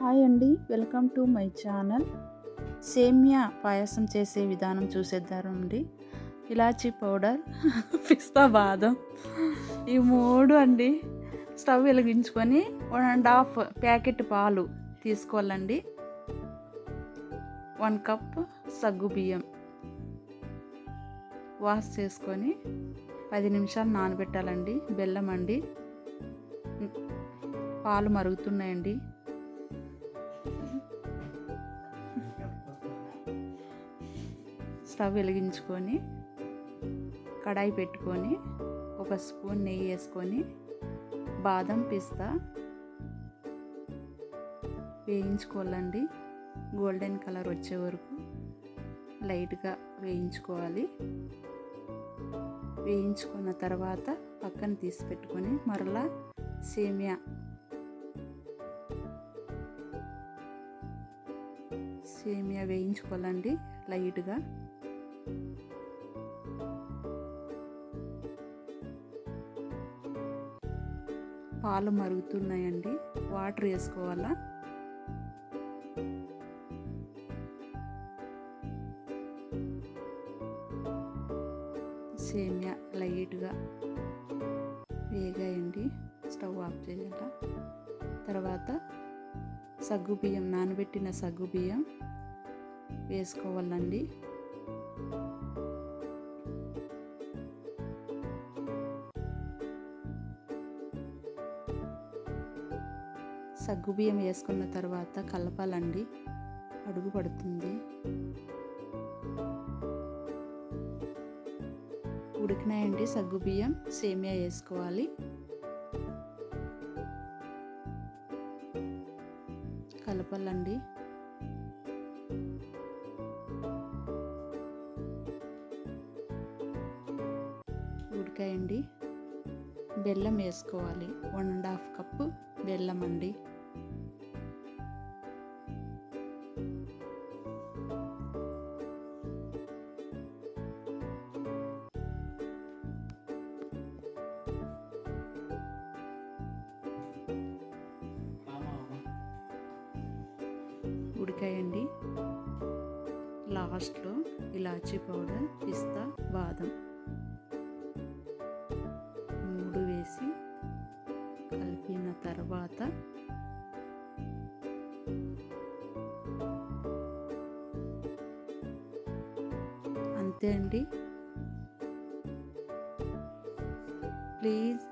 Hi అండి, welcome to my channel. సేమియా పాయసం చేసే విధానం చూసేద్దామండి. ఇలాచీ పౌడర్, పిస్తా బాదం, ఈ మూడు అండి. స్టవ్ వెలిగించుకొని 1.5 ప్యాకెట్ పాలు తీసుకోవాలండి. 1 కప్ సగ్గు బియ్యం వాష్ చేసుకొని 10 నిమిషాలు నానబెట్టాలండి. బెల్లం అండి. పాలు మరుగుతున్నాయండి. స్టవ్ వెలిగించుకొని కడాయి పెట్టుకొని 1 స్పూన్ నెయ్యి వేసుకొని బాదం పిస్తా వేయించుకోవాలండి. గోల్డెన్ కలర్ వచ్చే వరకు లైట్గా వేయించుకోవాలి. వేయించుకున్న తర్వాత పక్కన తీసి పెట్టుకొని మరలా సేమియా వేయించుకోవాలండి లైట్గా. పాలు మరుగుతున్నాయండి, వాటర్ వేసుకోవాలా. సేమియా లైట్గా వేగాయండి, స్టవ్ ఆఫ్ చేయాల. తర్వాత సగ్గుబియ్యం, నానబెట్టిన సగ్గుబియ్యం వేసుకోవాలండి. సగ్గుబియ్యం వేసుకున్న తర్వాత కలపాలండి, అడుగు పడుతుంది. ఉడికినాయండి సగ్గుబియ్యం, సేమియా వేసుకోవాలి. కలపాలండి. ఉడికాయండి. బెల్లం వేసుకోవాలి. 1.5 కప్పు బెల్లం అండి. ఉడికాయండి. లాస్ట్లో ఇలాచీ పౌడర్, పిస్తా, బాదం 3 వేసి కలిపిన తర్వాత అంతే అండి. ప్లీజ్